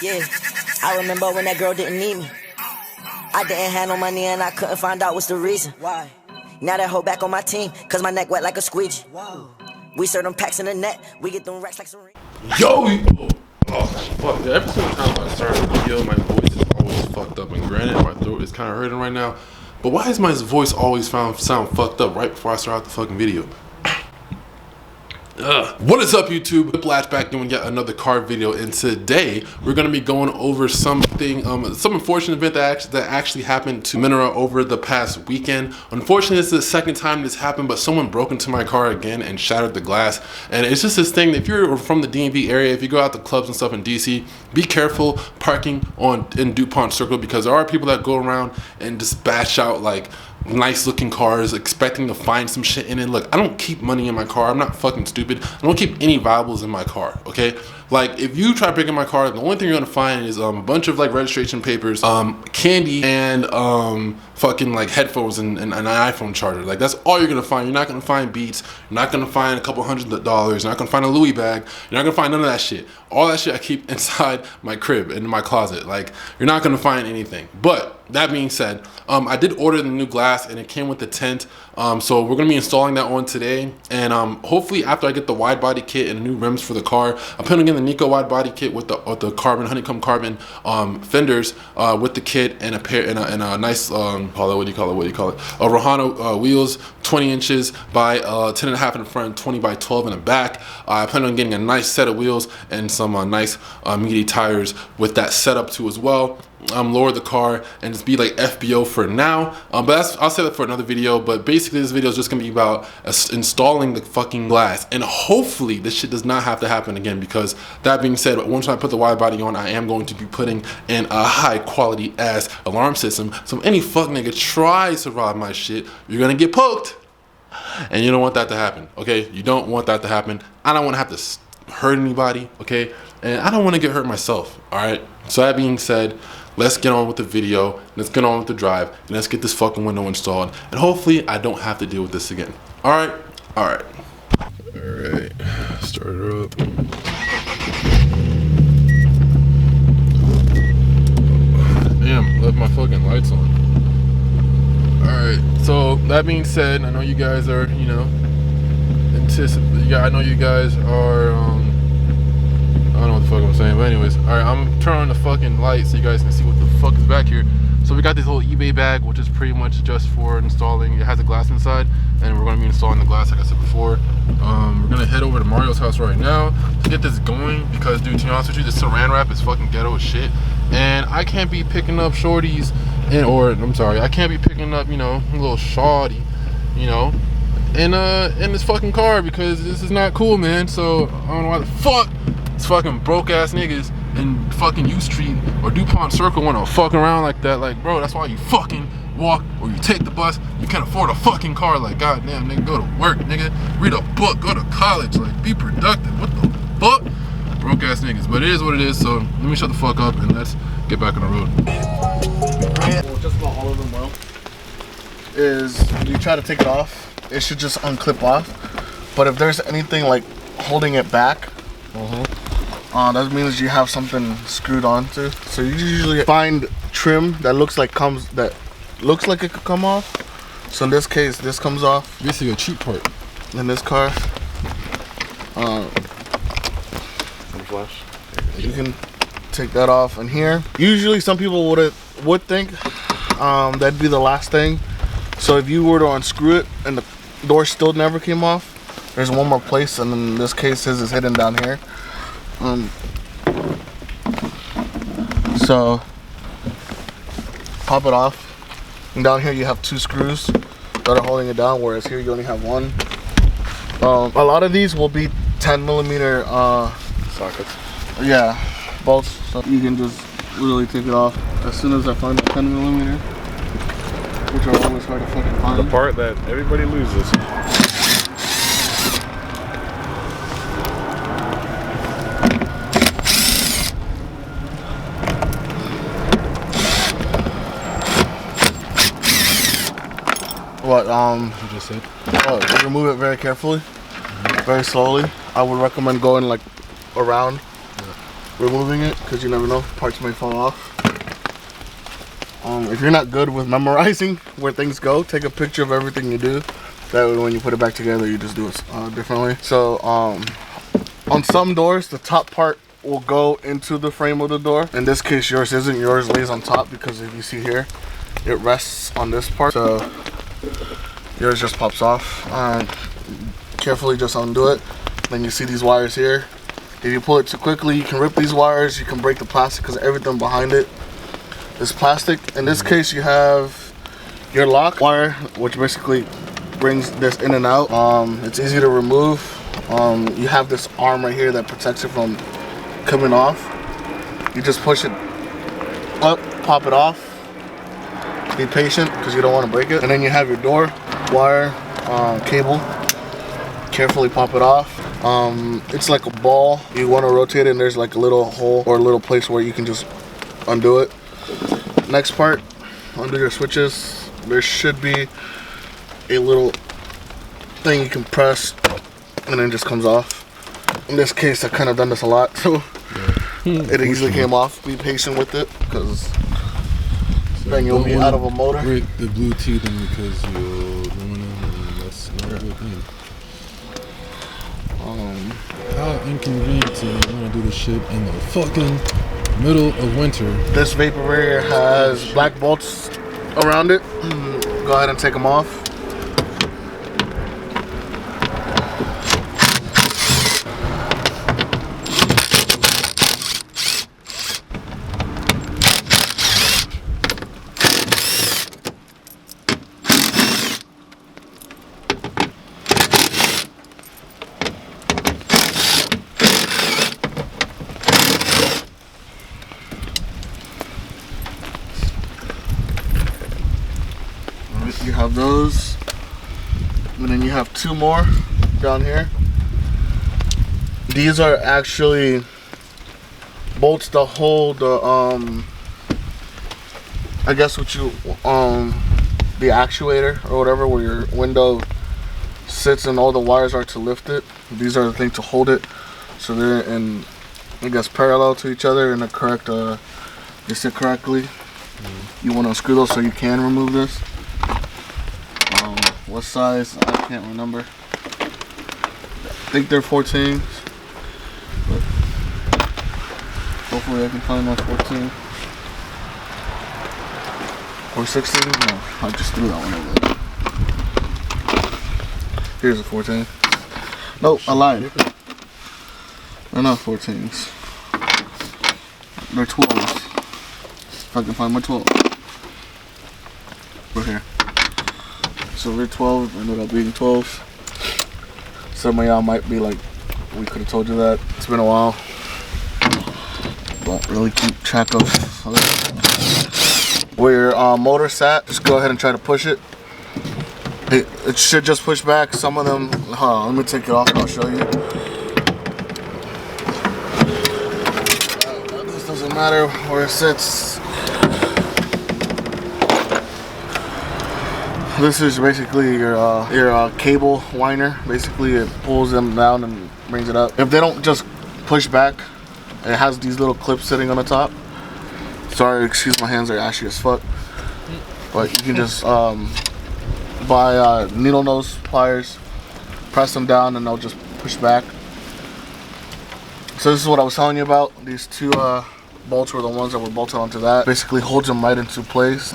Yeah, I remember when that girl didn't need me. I didn't have no money and I couldn't find out what's the reason. Why? Now that hoe back on my team, cause my neck wet like a squeegee. Wow. We serve them packs in the net, we get them racks like some. Yo! Oh, fuck. Every single time I start a video, my voice is always fucked up. And granted, my throat is kind of hurting right now. But why is my voice always sound fucked up right before I start out the fucking video? What is up, YouTube? Whiplash back doing yet another car video, and today we're gonna be going over something, some unfortunate event that actually happened to Minera over the past weekend. Unfortunately, this is the second time this happened, but someone broke into my car again and shattered the glass. And it's just this thing that if you're from the DMV area, if you go out to clubs and stuff in DC, be careful parking in DuPont Circle, because there are people that go around and just bash out like nice looking cars expecting to find some shit in it. Look, I don't keep money in my car. I'm not fucking stupid. I don't keep any valuables in my car, okay? Like, if you try breaking my car, the only thing you're gonna find is a bunch of like registration papers, candy, and fucking like headphones and an iPhone charger. Like, that's all you're gonna find. You're not gonna find Beats. You're not gonna find a couple $100. You're not gonna find a Louis bag. You're not gonna find none of that shit. All that shit I keep inside my crib, in my closet. Like, you're not gonna find anything. But that being said, I did order the new glass and it came with the tent. So we're gonna be installing that on today. And hopefully after I get the wide body kit and the new rims for the car, I'm putting in the Nico wide body kit with the carbon, honeycomb carbon fenders with the kit, and a pair and a nice what do you call it? A Rohano wheels, 20 inches by 10 and a half in the front, 20 by 12 in the back. I plan on getting a nice set of wheels and some nice meaty tires with that setup too as well. Lower the car and just be like FBO for now, but I'll say that for another video. But basically this video is just gonna be about installing the fucking glass, and hopefully this shit does not have to happen again, because that being said, once I put the wide body on, I am going to be putting in a high quality ass alarm system, so if any fuck nigga tries to rob my shit, you're gonna get poked, and you don't want that to happen, okay? You don't want that to happen. I don't want to have to hurt anybody, okay? And I don't want to get hurt myself, all right? So that being said, let's get on with the video, let's get on with the drive, and let's get this fucking window installed, and hopefully I don't have to deal with this again. Alright, alright. Alright, start her up. Damn, left my fucking lights on. Alright, so that being said, I know you guys are, you know, I know you guys are, I don't know what the fuck I'm saying, but anyways, alright, I'm turning on the fucking light so you guys can see what the fuck is back here. So we got this little eBay bag, which is pretty much just for installing. It has a glass inside, and we're gonna be installing the glass like I said before. We're gonna head over to Mario's house right now to get this going, because dude, to be honest with you, this saran wrap is fucking ghetto as shit. And I can't be picking up shorties, I can't be picking up, you know, a little shawty, you know, in this fucking car, because this is not cool, man. So I don't know why the fuck it's fucking broke ass niggas in fucking U Street or DuPont Circle wanna fuck around like that. Like, bro, that's why you fucking walk or you take the bus. You can't afford a fucking car. Like, goddamn, nigga, go to work, nigga, read a book, go to college, like, be productive. What the fuck? Broke ass niggas. But it is what it is. So let me shut the fuck up and let's get back on the road. Well, just about all of them, well, is you try to take it off, it should just unclip off. But if there's anything like holding it back, that means you have something screwed onto. So you usually find trim that looks like it could come off. So in this case, this comes off. Basically a cheap part in this car. Flash. You can take that off. And here, usually some people would think that'd be the last thing. So if you were to unscrew it and the door still never came off, there's one more place, and in this case his is hidden down here. So pop it off, and down here you have two screws that are holding it down, whereas here you only have one. A lot of these will be 10mm sockets. Yeah, bolts. So you can just literally take it off as soon as I find the 10mm, which are always hard to fucking find. The part that everybody loses. What, you just said? Remove it very carefully, very slowly. I would recommend going like around. removing it because you never know, parts may fall off. If you're not good with memorizing where things go, take a picture of everything you do. That way when you put it back together, you just do it differently. So on some doors, the top part will go into the frame of the door. In this case, yours isn't. Yours lays on top because if you see here, it rests on this part. So yours just pops off. Carefully just undo it. Then you see these wires here. If you pull it too quickly, you can rip these wires. You can break the plastic because everything behind it is plastic. In this case, you have your lock wire, which basically brings this in and out. It's easy to remove. You have this arm right here that protects it from coming off. You just push it up, pop it off. Be patient because you don't want to break it. And then you have your door wire cable. Carefully pop it off. It's like a ball. You want to rotate it and there's like a little hole or a little place where you can just undo it. Next part, undo your switches. There should be a little thing you can press and then it just comes off. In this case, I've kind of done this a lot, so it easily came off. Be patient with it because then you'll be out of a motor. Break the blue teething because you're aluminum and that's not a good thing. How inconvenient to want to do this shit in the fucking middle of winter. This vapor barrier has black bolts around it. Go ahead and take them off. You have those, and then you have two more down here. These are actually bolts to hold the I guess what you the actuator or whatever where your window sits and all the wires are to lift it. These are the things to hold it, so they're in, I guess, parallel to each other in the correct they sit correctly. You want to unscrew those so you can remove this. What size? I can't remember. I think they're 14s, but hopefully I can find one 14 or 16. No, I just threw that one over there. Here's a 14. Nope, I lied. They're not 14s. They're 12s. If I can find my 12. Right here. So we're 12, ended up being 12. Some of y'all might be like, we could have told you that. It's been a while. Don't really keep track of where your motor sat. Just go ahead and try to push it. It should just push back. Some of them, let me take it off and I'll show you. This doesn't matter where it sits. This is basically your cable winder. Basically, it pulls them down and brings it up. If they don't just push back, it has these little clips sitting on the top. Sorry, excuse my hands, are ashy as fuck. But you can just buy needle nose pliers, press them down, and they'll just push back. So this is what I was telling you about. These two bolts were the ones that were bolted onto that. Basically holds them right into place,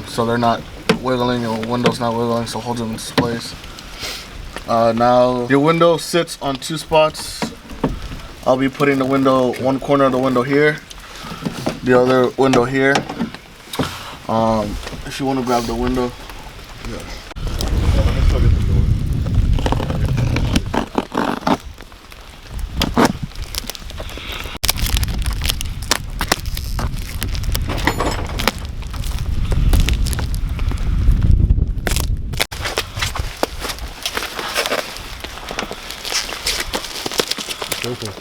so they're not wiggling, your window's not wiggling, so hold them in place. Now your window sits on two spots. I'll be putting the window, one corner of the window here, the other window here. If you want to grab the window. Yeah. Let's look at the door. Okay.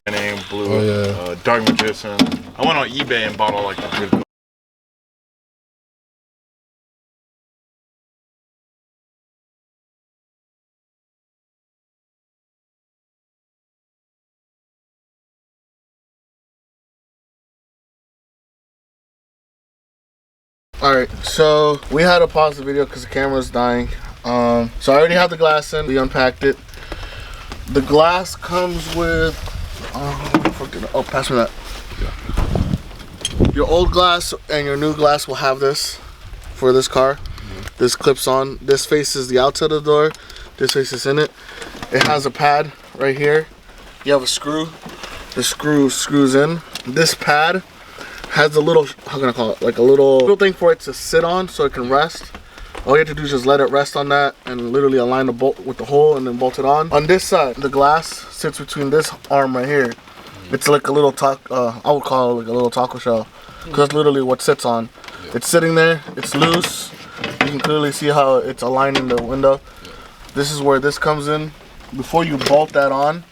Name blue, oh, yeah. Dark Magician. I went on eBay and bought all like the good Alright, so we had to pause the video because the camera's dying. So I already have the glass in. We unpacked it. The glass comes with... oh, pass me that. Yeah. Your old glass and your new glass will have this for this car. Mm-hmm. This clips on. This faces the outside of the door. This faces in it. It has a pad right here. You have a screw. The screw screws in. This pad has a little, how can I call it? Like a little thing for it to sit on so it can rest. All you have to do is just let it rest on that and literally align the bolt with the hole and then bolt it on. On this side, the glass sits between this arm right here. It's like a little I would call it like a little taco shell because that's literally what sits on. It's sitting there, it's loose. You can clearly see how it's aligning the window. This is where this comes in. Before you bolt that on,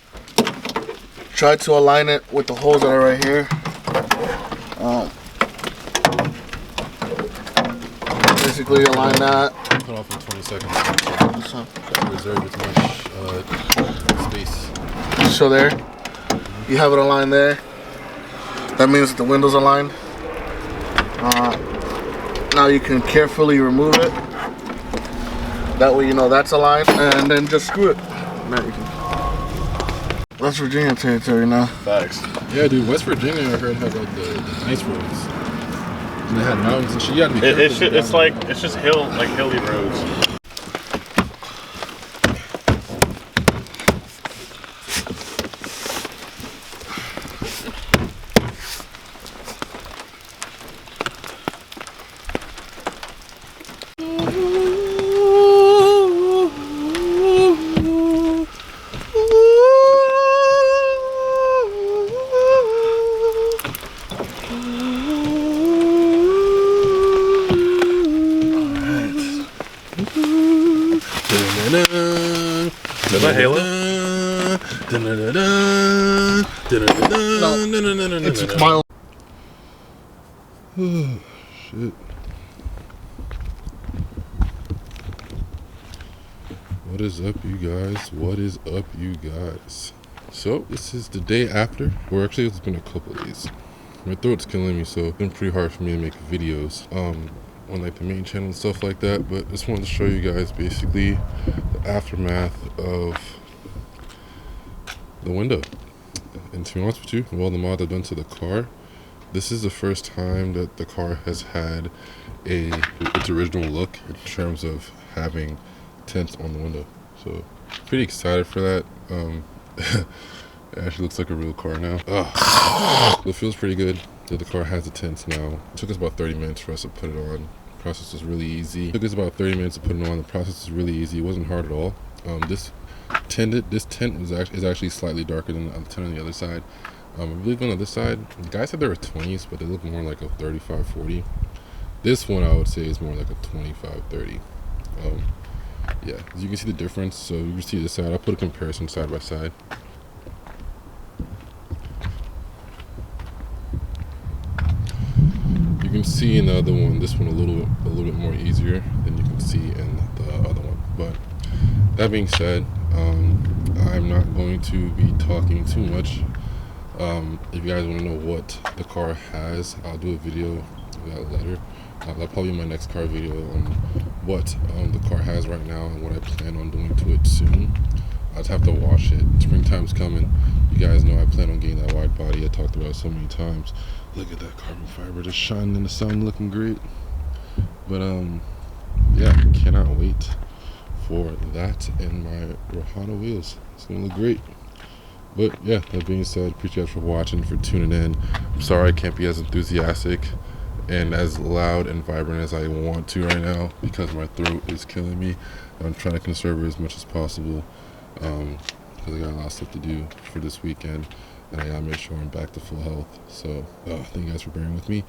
try to align it with the holes that are right here. Basically align that. Put off in 20 seconds. Reserve as much space. So there, you have it aligned there. That means that the window's aligned. Now you can carefully remove it. That way you know that's aligned, and then just screw it. Now you can. That's Virginia territory now. Facts. Yeah, dude. West Virginia, I heard, had like the nice roads. And they had mountains and shit. You gotta be careful. It's just hilly roads. Is that Halo? No, it's my own. Oh, shit. What is up, you guys? What is up, you guys? So, this is the day after. Or actually, it's been a couple of days. My throat's killing me, so it's been pretty hard for me to make videos on like the main channel and stuff like that. But just wanted to show you guys basically the aftermath of the window. And to be honest with you, of all the mods I've done to the car, this is the first time that the car has had its original look in terms of having tints on the window. So pretty excited for that. It actually looks like a real car now. It feels pretty good that the car has the tints now. It took us about 30 minutes for us to put it on. The process was really easy. It took us about 30 minutes to put it on. The process was really easy. It wasn't hard at all. This tint is actually slightly darker than the tint on the other side. I believe on the other side, the guy said there were 20s, but they look more like a 35-40. This one I would say is more like a 25-30. Yeah, as you can see the difference. So you can see the side. I'll put a comparison side by side. You can see in the other one, this one a little bit more easier than you can see in the other one. But that being said, I'm not going to be talking too much. If you guys want to know what the car has, I'll do a video of that later. That'll probably be my next car video on what the car has right now and what I plan on doing to it soon. I just have to wash it. Springtime's coming. You guys know I plan on getting that wide body. I talked about it so many times. Look at that carbon fiber just shining in the sun, looking great. But yeah, cannot wait for that and my Rojano wheels. It's gonna look great. But yeah, that being said, appreciate you guys for watching, for tuning in. I'm sorry I can't be as enthusiastic and as loud and vibrant as I want to right now because my throat is killing me. I'm trying to conserve it as much as possible because I got a lot of stuff to do for this weekend and I gotta make sure I'm back to full health. So thank you guys for bearing with me.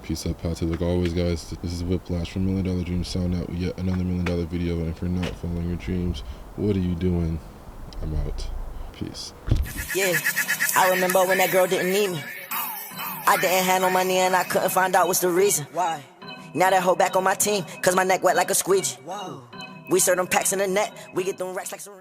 Peace out, positive. Like always, guys, this is Whiplash from $1 Million Dreams Sound Out with yet another $1 Million video. And if you're not following your dreams, what are you doing? I'm out. Peace. Yeah, I remember when that girl didn't need me. I didn't have no money and I couldn't find out what's the reason. Why? Now that hoe back on my team, cause my neck wet like a squeegee. Whoa. We serve them packs in the net, we get them racks like some